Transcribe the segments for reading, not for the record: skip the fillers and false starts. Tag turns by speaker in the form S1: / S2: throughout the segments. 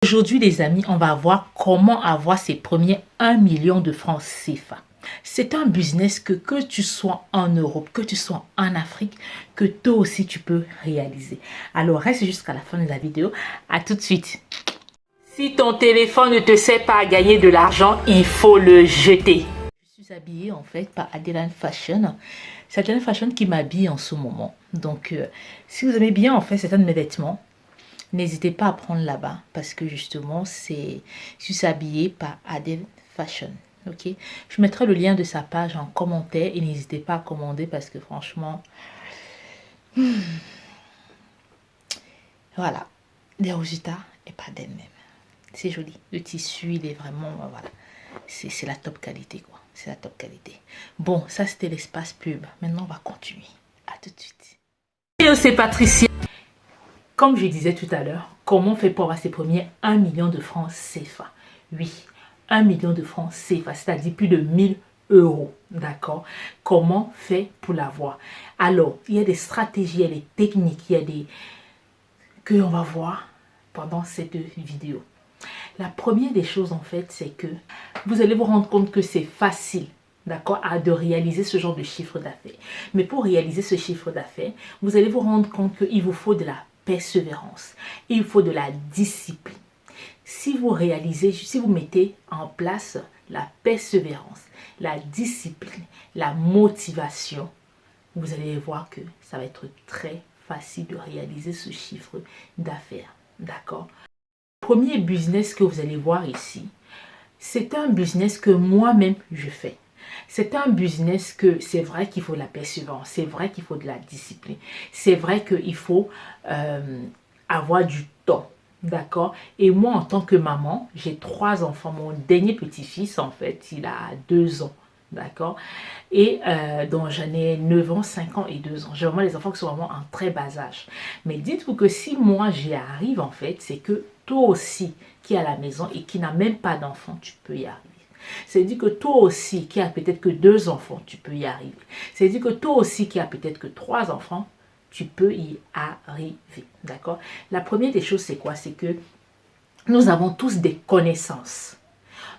S1: Aujourd'hui les amis, on va voir comment avoir ses premiers 1 million de francs CFA. C'est un business que tu sois en Europe, que tu sois en Afrique, que toi aussi tu peux réaliser. Alors reste jusqu'à la fin de la vidéo. À tout de suite. Si ton téléphone ne te sert pas à gagner de l'argent, il faut le jeter. Je suis habillée en fait par Adeline Fashion. C'est Adeline Fashion qui m'habille en ce moment. Donc si vous aimez bien en fait certains de mes vêtements, n'hésitez pas à prendre là-bas parce que justement, je suis habillée par Adele Fashion. Ok, je mettrai le lien de sa page en commentaire et n'hésitez pas à commander parce que franchement, voilà, les résultats et pas d'elle-même. C'est joli. Le tissu, il est vraiment, voilà, c'est la top qualité quoi. C'est la top qualité. Bon, ça c'était l'espace pub. Maintenant, on va continuer. À tout de suite. Hello, c'est Patricia. Comme je disais tout à l'heure, comment on fait pour avoir ses premiers 1 million de francs CFA? Oui, 1 million de francs CFA, c'est-à-dire plus de 1000 euros. D'accord? Comment fait pour l'avoir? Alors, il y a des stratégies, il y a des techniques, il y a des que on va voir pendant cette vidéo. La première des choses, en fait, c'est que vous allez vous rendre compte que c'est facile, d'accord, de réaliser ce genre de chiffre d'affaires. Mais pour réaliser ce chiffre d'affaires, vous allez vous rendre compte qu'il vous faut de la persévérance. Il faut de la discipline. Si vous réalisez, si vous mettez en place la persévérance, la discipline, la motivation, vous allez voir que ça va être très facile de réaliser ce chiffre d'affaires. D'accord? Le premier business que vous allez voir ici, c'est un business que moi-même je fais. C'est un business que c'est vrai qu'il faut de la persévérance, c'est vrai qu'il faut de la discipline, c'est vrai qu'il faut avoir du temps, d'accord? Et moi, en tant que maman, j'ai 3 enfants. Mon dernier petit-fils, en fait, il a 2 ans, d'accord? Et donc, j'en ai 9 ans, 5 ans et 2 ans. J'ai vraiment les enfants qui sont vraiment en très bas âge. Mais dites-vous que si moi, j'y arrive, en fait, c'est que toi aussi, qui est à la maison et qui n'a même pas d'enfant, tu peux y arriver. C'est-à-dire que toi aussi, qui a peut-être que 2 enfants, tu peux y arriver. C'est-à-dire que toi aussi, qui a peut-être que 3 enfants, tu peux y arriver. D'accord? La première des choses, c'est quoi? C'est que nous avons tous des connaissances.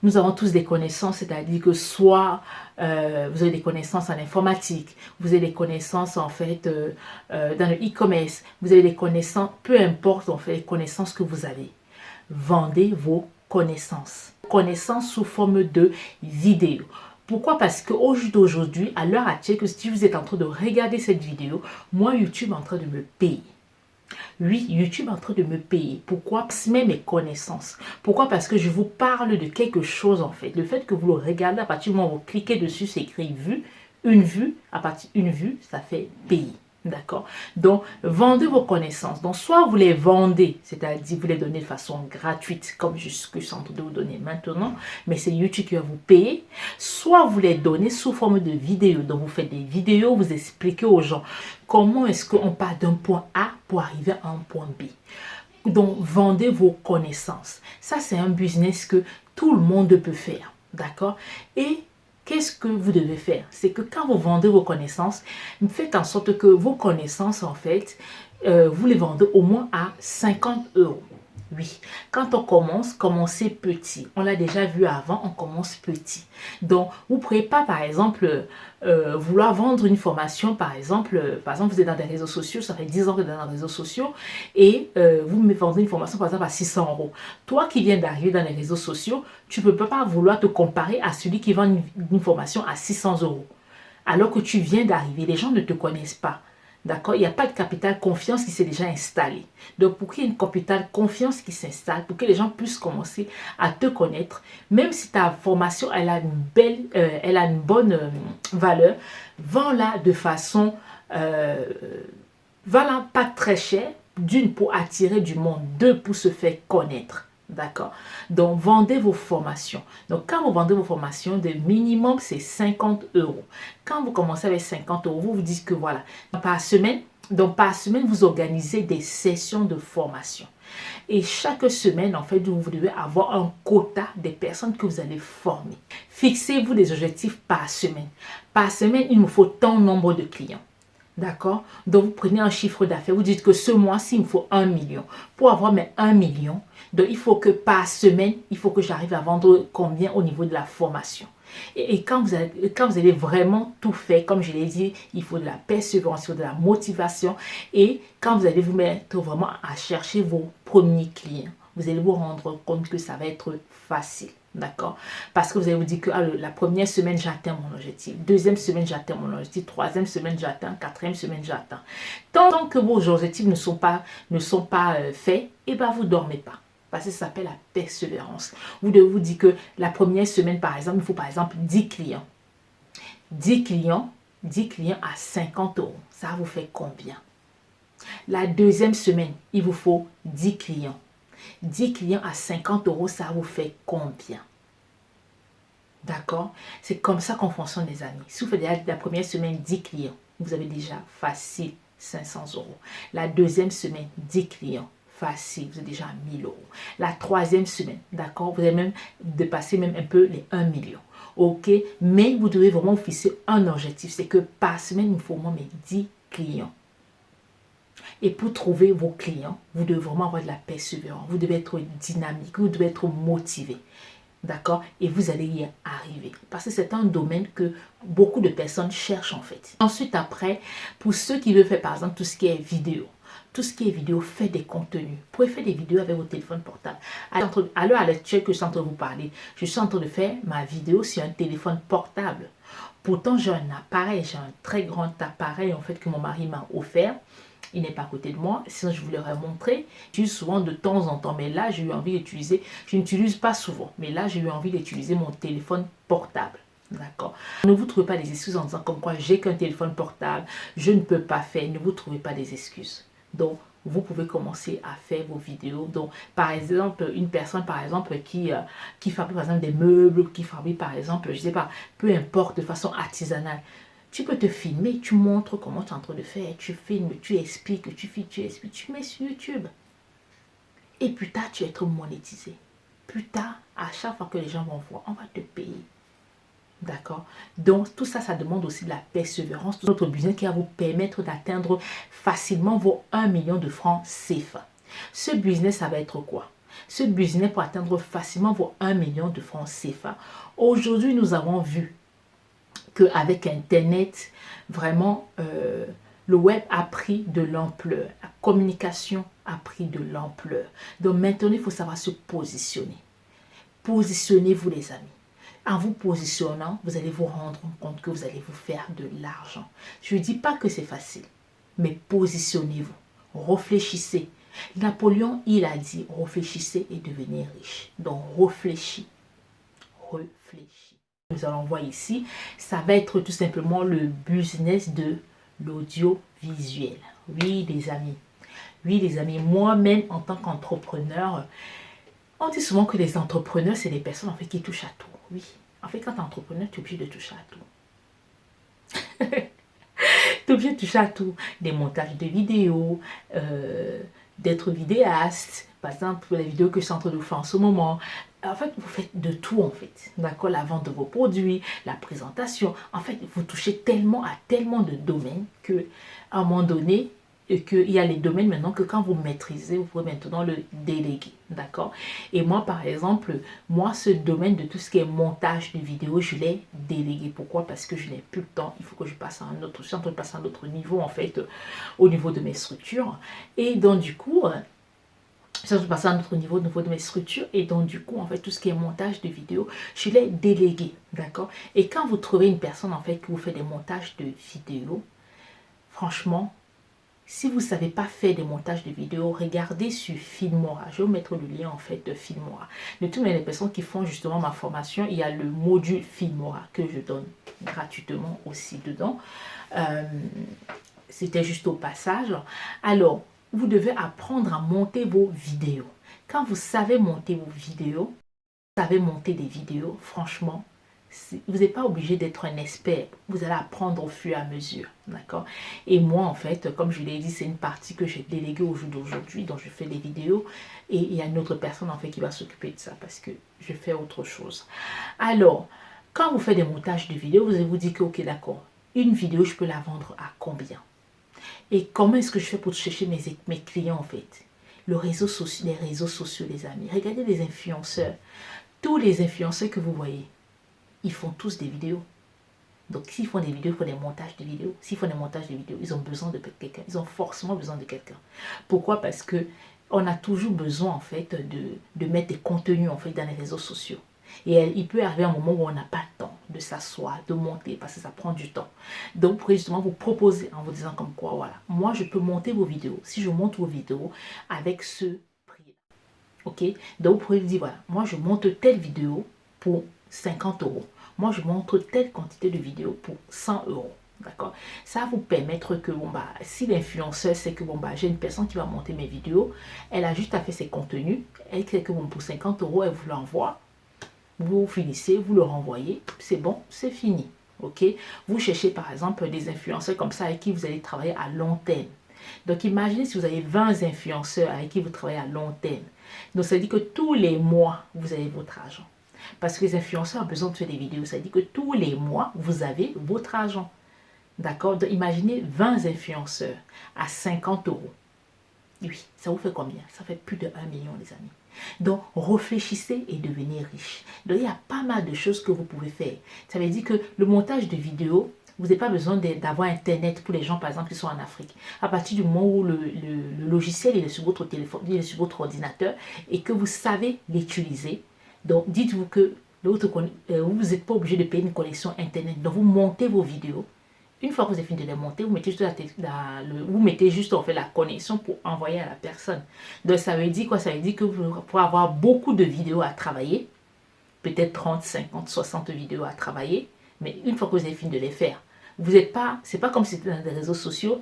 S1: Nous avons tous des connaissances, c'est-à-dire que soit vous avez des connaissances en informatique, vous avez des connaissances en fait dans le e-commerce, vous avez des connaissances, peu importe en fait les connaissances que vous avez. Vendez vos connaissances. Connaissances sous forme de vidéo. Pourquoi? Parce qu'au jour d'aujourd'hui, à l'heure actuelle, que si vous êtes en train de regarder cette vidéo, moi, YouTube est en train de me payer. Oui, YouTube est en train de me payer. Pourquoi? Transmettre mes connaissances. Pourquoi? Parce que je vous parle de quelque chose en fait. Le fait que vous le regardez, à partir du moment où vous cliquez dessus, c'est écrit vue. Une vue, à partir d'une vue, ça fait payer. D'accord? Donc, vendez vos connaissances. Donc, soit vous les vendez, c'est-à-dire vous les donnez de façon gratuite, comme je suis en train de vous donner maintenant, mais c'est YouTube qui va vous payer. Soit vous les donnez sous forme de vidéo. Donc, vous faites des vidéos, vous expliquez aux gens comment est-ce qu'on part d'un point A pour arriver à un point B. Donc, vendez vos connaissances. Ça, c'est un business que tout le monde peut faire. D'accord? Et qu'est-ce que vous devez faire? C'est que quand vous vendez vos connaissances, faites en sorte que vos connaissances, en fait, vous les vendez au moins à 50 euros. Oui, quand on commence, commencez petit. On l'a déjà vu avant, on commence petit. Donc, vous ne pourrez pas, par exemple, vouloir vendre une formation, par exemple, vous êtes dans des réseaux sociaux, ça fait 10 ans que vous êtes dans les réseaux sociaux, et vous me vendez une formation, par exemple, à 600 euros. Toi qui viens d'arriver dans les réseaux sociaux, tu ne peux pas vouloir te comparer à celui qui vend une formation à 600 euros. Alors que tu viens d'arriver, les gens ne te connaissent pas. D'accord? Il n'y a pas de capital confiance qui s'est déjà installé. Donc, pour qu'il y ait une capital confiance qui s'installe, pour que les gens puissent commencer à te connaître, même si ta formation, elle a une bonne valeur, vends-la de façon, vends-la pas très cher, d'une pour attirer du monde, deux pour se faire connaître. D'accord? Donc, vendez vos formations. Donc, quand vous vendez vos formations, le minimum, c'est 50 euros. Quand vous commencez avec 50 euros, vous vous dites que voilà, par semaine, vous organisez des sessions de formation. Et chaque semaine, en fait, vous devez avoir un quota des personnes que vous allez former. Fixez-vous des objectifs par semaine. Par semaine, il me faut tant nombre de clients. D'accord? Donc, vous prenez un chiffre d'affaires. Vous dites que ce mois-ci, il me faut 1 million. Pour avoir mes 1 million, donc il faut que par semaine, il faut que j'arrive à vendre combien au niveau de la formation. Et quand vous avez vraiment tout fait, comme je l'ai dit, il faut de la persévérance, il faut de la motivation. Et quand vous allez vous mettre vraiment à chercher vos premiers clients, vous allez vous rendre compte que ça va être facile. D'accord? Parce que vous allez vous dire que la première semaine, j'atteins mon objectif. Deuxième semaine, j'atteins mon objectif. Troisième semaine, j'atteins. Quatrième semaine, j'atteins. Tant que vos objectifs ne sont pas faits, et ben vous ne dormez pas. Parce que ça s'appelle la persévérance. Vous devez vous dire que la première semaine, par exemple, il faut par exemple 10 clients. 10 clients à 50 euros. Ça vous fait combien? La deuxième semaine, il vous faut 10 clients. 10 clients à 50 euros, ça vous fait combien? D'accord? C'est comme ça qu'on fonctionne, les amis. Si vous faites la première semaine 10 clients, vous avez déjà facile 500 euros. La deuxième semaine, 10 clients. Facile, vous êtes déjà à 1000 euros. La troisième semaine, d'accord, vous allez même dépasser même un peu les 1 million. Ok, mais vous devez vraiment vous fixer un objectif. C'est que par semaine, il faut au moins 10 clients. Et pour trouver vos clients, vous devez vraiment avoir de la persévérance. Vous devez être dynamique, vous devez être motivé. D'accord? Et vous allez y arriver. Parce que c'est un domaine que beaucoup de personnes cherchent en fait. Ensuite, après, pour ceux qui veulent faire par exemple tout ce qui est vidéo. Tout ce qui est vidéo, faites des contenus. Vous pouvez faire des vidéos avec vos téléphones portables. À l'heure actuelle que je suis en train de vous parler, je suis en train de faire ma vidéo sur un téléphone portable. Pourtant, j'ai un appareil, j'ai un très grand appareil en fait que mon mari m'a offert. Il n'est pas à côté de moi, sinon je vous l'aurais montré. J'utilise souvent de temps en temps, mais là j'ai eu envie d'utiliser, je n'utilise pas souvent, mais là j'ai eu envie d'utiliser mon téléphone portable. D'accord? Ne vous trouvez pas des excuses en disant comme quoi j'ai qu'un téléphone portable, je ne peux pas faire. Ne vous trouvez pas des excuses. Donc, vous pouvez commencer à faire vos vidéos. Donc, par exemple, une personne, par exemple, qui fabrique, par exemple, des meubles, qui fabrique, par exemple, je ne sais pas, peu importe, de façon artisanale. Tu peux te filmer, tu montres comment tu es en train de faire, tu filmes, tu expliques, tu mets sur YouTube. Et plus tard, tu vas être monétisé. Plus tard, à chaque fois que les gens vont voir, on va te payer. D'accord? Donc, tout ça, ça demande aussi de la persévérance. Notre business qui va vous permettre d'atteindre facilement vos 1 million de francs CFA. Ce business, ça va être quoi? Ce business pour atteindre facilement vos 1 million de francs CFA. Aujourd'hui, nous avons vu qu'avec Internet, vraiment, le web a pris de l'ampleur. La communication a pris de l'ampleur. Donc maintenant, il faut savoir se positionner. Positionnez-vous, les amis. En vous positionnant, vous allez vous rendre compte que vous allez vous faire de l'argent. Je ne dis pas que c'est facile, mais positionnez-vous. Réfléchissez. Napoléon, il a dit, réfléchissez et devenez riche. Donc, réfléchis. Réfléchis. Nous allons voir ici, ça va être tout simplement le business de l'audiovisuel. Oui, les amis. Oui, les amis. Moi-même, en tant qu'entrepreneur, on dit souvent que les entrepreneurs, c'est des personnes en fait qui touchent à tout. Oui. En fait, quand tu es entrepreneur, tu es obligé de toucher à tout. Tu es obligé de toucher à tout. Des montages de vidéos, d'être vidéaste. Par exemple, pour les vidéos que je suis en train de vous faire en ce moment. En fait, vous faites de tout en fait. D'accord? La vente de vos produits, la présentation. En fait, vous touchez tellement à tellement de domaines qu'à un moment donné, et qu'il y a les domaines maintenant que quand vous maîtrisez, vous pouvez maintenant le déléguer, d'accord? Et moi, par exemple, moi, ce domaine de tout ce qui est montage de vidéos, je l'ai délégué. Pourquoi? Parce que je n'ai plus le temps. Il faut que je passe à un autre, je suis en train de passer à un autre niveau, en fait, au niveau de mes structures. Et donc, du coup, je suis en train de passer à un autre niveau, au niveau de mes structures. Et donc, du coup, en fait, tout ce qui est montage de vidéos, je l'ai délégué, d'accord? Et quand vous trouvez une personne, en fait, qui vous fait des montages de vidéos, franchement, si vous ne savez pas faire des montages de vidéos, regardez sur Filmora. Je vais vous mettre le lien en fait de Filmora. De toutes les personnes qui font justement ma formation, il y a le module Filmora que je donne gratuitement aussi dedans. C'était juste au passage. Alors, vous devez apprendre à monter vos vidéos. Quand vous savez monter vos vidéos, vous savez monter des vidéos, franchement, vous n'êtes pas obligé d'être un expert. Vous allez apprendre au fur et à mesure. D'accord? Et moi, en fait, comme je l'ai dit, c'est une partie que j'ai déléguée au jour d'aujourd'hui, dont je fais des vidéos. Et il y a une autre personne, en fait, qui va s'occuper de ça parce que je fais autre chose. Alors, quand vous faites des montages de vidéos, vous allez vous dire que, ok, d'accord, une vidéo, je peux la vendre à combien? Et comment est-ce que je fais pour chercher mes clients en fait? Les réseaux sociaux, les amis. Regardez les influenceurs. Tous les influenceurs que vous voyez, ils font tous des vidéos. Donc, s'ils font des vidéos, ils font des montages de vidéos. S'ils font des montages de vidéos, ils ont besoin de quelqu'un. Ils ont forcément besoin de quelqu'un. Pourquoi? Parce que on a toujours besoin, en fait, de mettre des contenus, en fait, dans les réseaux sociaux. Et il peut arriver un moment où on n'a pas le temps de s'asseoir, de monter, parce que ça prend du temps. Donc, vous pourrez justement vous proposer en vous disant comme quoi, voilà, moi, je peux monter vos vidéos. Si je monte vos vidéos avec ce prix, ok? Donc, vous pourrez vous dire, voilà, moi, je monte telle vidéo pour 50 euros. Moi, je montre telle quantité de vidéos pour 100 euros. D'accord? Ça va vous permettre que, bon, bah, si l'influenceur sait que, bon, bah, j'ai une personne qui va monter mes vidéos, elle a juste à faire ses contenus, elle sait que, bon, pour 50 euros, elle vous l'envoie. Vous finissez, vous le renvoyez, c'est bon, c'est fini. Ok? Vous cherchez, par exemple, des influenceurs comme ça avec qui vous allez travailler à long terme. Donc, imaginez si vous avez 20 influenceurs avec qui vous travaillez à long terme. Donc, ça veut dire que tous les mois, vous avez votre argent. Parce que les influenceurs ont besoin de faire des vidéos. Ça veut dire que tous les mois, vous avez votre argent. D'accord? Donc, imaginez 20 influenceurs à 50 euros. Oui, ça vous fait combien? Ça fait plus de 1 million, les amis. Donc, réfléchissez et devenez riche. Donc, il y a pas mal de choses que vous pouvez faire. Ça veut dire que le montage de vidéos, vous n'avez pas besoin d'avoir Internet pour les gens, par exemple, qui sont en Afrique. À partir du moment où le logiciel il est sur votre téléphone, il est sur votre ordinateur et que vous savez l'utiliser, donc dites-vous que vous n'êtes pas obligé de payer une connexion Internet. Donc, vous montez vos vidéos. Une fois que vous avez fini de les monter, vous mettez juste en fait la connexion pour envoyer à la personne. Donc ça veut dire quoi? Ça veut dire que vous pourrez avoir beaucoup de vidéos à travailler, peut-être 30, 50, 60 vidéos à travailler, mais une fois que vous avez fini de les faire, vous n'êtes pas, c'est pas comme si c'était dans des réseaux sociaux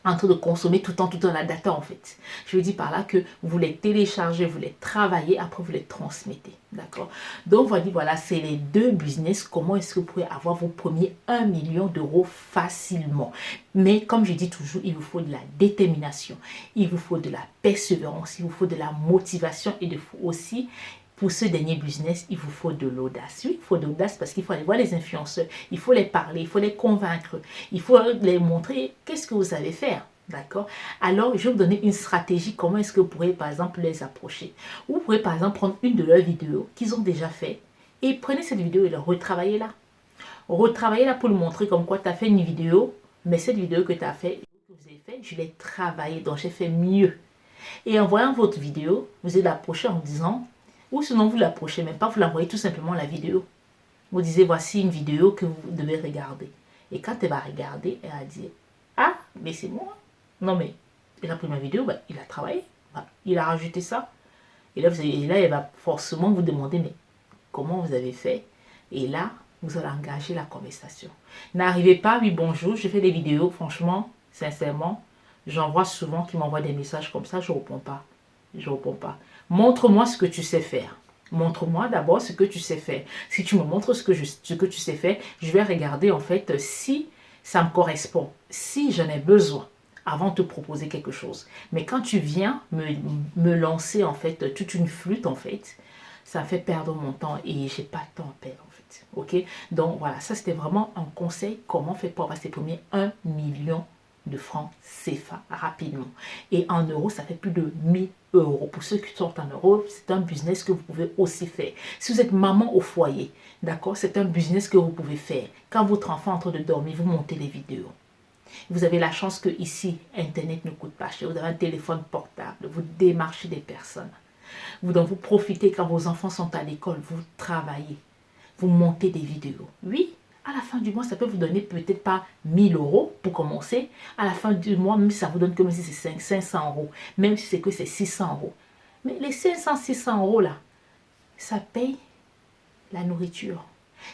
S1: en train de consommer tout le temps la data en fait. Je veux dire par là que vous les téléchargez, vous les travaillez, après vous les transmettez. D'accord? Donc voilà, c'est les deux business. Comment est-ce que vous pouvez avoir vos premiers 1 million d'euros facilement? Mais comme je dis toujours, il vous faut de la détermination, il vous faut de la persévérance, il vous faut de la motivation et il faut aussi pour ce dernier business, il vous faut de l'audace. Oui, il faut de l'audace parce qu'il faut aller voir les influenceurs, il faut les parler, il faut les convaincre, il faut les montrer qu'est-ce que vous savez faire. D'accord? Alors, je vais vous donner une stratégie. Comment est-ce que vous pourrez, par exemple, les approcher? Vous pourrez, par exemple, prendre une de leurs vidéos qu'ils ont déjà fait et prenez cette vidéo et la retravaillez là. Retravaillez là pour le montrer comme quoi tu as fait une vidéo, mais cette vidéo que tu as fait, que vous avez fait, je l'ai travaillée, donc j'ai fait mieux. Et en voyant votre vidéo, vous allez l'approcher en disant, ou sinon vous l'approchez même pas, vous l'envoyez tout simplement la vidéo. Vous disiez, voici une vidéo que vous devez regarder. Et quand elle va regarder, elle va dire, ah, mais c'est moi. Non mais, il a pris ma vidéo, bah, il a travaillé, bah, il a rajouté ça. Et là, elle va forcément vous demander, mais comment vous avez fait? Et là, vous allez engager la conversation. N'arrivez pas, oui, bonjour, je fais des vidéos, franchement, sincèrement, j'en vois souvent qui m'envoient des messages comme ça, je ne réponds pas. Je ne réponds pas. Montre-moi ce que tu sais faire. Montre-moi d'abord ce que tu sais faire. Si tu me montres ce que tu sais faire, je vais regarder en fait si ça me correspond, si j'en ai besoin avant de te proposer quelque chose. Mais quand tu viens me lancer en fait toute une flûte en fait, ça me fait perdre mon temps et j'ai pas de temps à perdre en fait. Ok? Donc voilà, ça c'était vraiment un conseil comment faire pour avoir ses premiers 1 million de francs CFA rapidement. Et en euros, ça fait plus de 1000 euros. Pour ceux qui sont en euros, c'est un business que vous pouvez aussi faire. Si vous êtes maman au foyer, d'accord, c'est un business que vous pouvez faire. Quand votre enfant est en train de dormir, vous montez les vidéos. Vous avez la chance que ici, Internet ne coûte pas cher. Vous avez un téléphone portable, vous démarchez des personnes. Donc vous profitez quand vos enfants sont à l'école, vous travaillez, vous montez des vidéos. Oui, à la fin du mois, ça peut vous donner peut-être pas 1000 euros pour commencer. À la fin du mois, même si ça vous donne comme si c'est 500 euros, même si c'est que c'est 600 euros. Mais les 500, 600 euros là, ça paye la nourriture,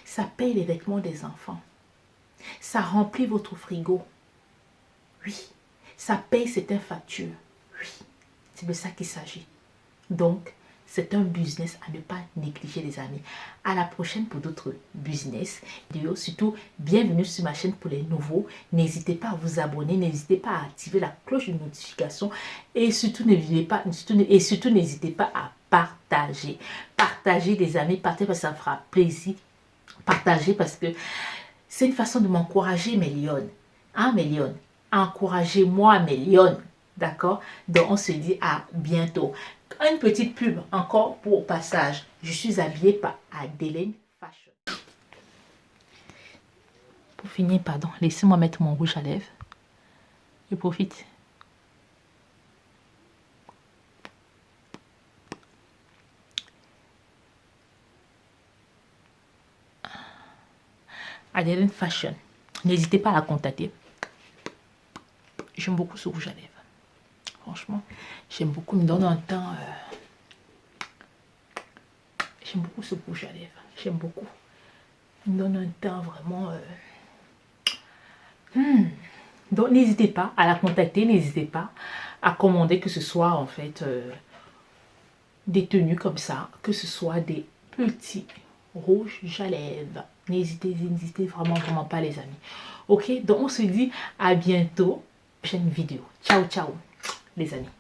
S1: ça paye les vêtements des enfants, ça remplit votre frigo. Oui, ça paye certaines factures. Oui, c'est de ça qu'il s'agit. Donc, c'est un business à ne pas négliger, les amis. À la prochaine pour d'autres business vidéos. Surtout, bienvenue sur ma chaîne pour les nouveaux. N'hésitez pas à vous abonner, n'hésitez pas à activer la cloche de notification et surtout n'hésitez pas à partager. Partagez, les amis, partagez parce que ça me fera plaisir. Partagez parce que c'est une façon de m'encourager, mes lionnes. Hein, mes lionnes? encouragez-moi, million. D'accord? Donc, on se dit à bientôt. Une petite pub encore pour passage. Je suis habillée par Adeline Fashion. Pour finir, pardon, laissez-moi mettre mon rouge à lèvres. Je profite. Adeline Fashion. N'hésitez pas à la contacter. J'aime beaucoup ce rouge à lèvres. Franchement, j'aime beaucoup. Il me donne un teint. J'aime beaucoup ce rouge à lèvres. J'aime beaucoup. Il me donne un teint vraiment. Donc, n'hésitez pas à la contacter. N'hésitez pas à commander, que ce soit en fait des tenues comme ça, que ce soit des petits rouges à lèvres. N'hésitez vraiment pas, les amis. Ok, donc on se dit à bientôt. Prochaine vidéo. Ciao, ciao, les amis.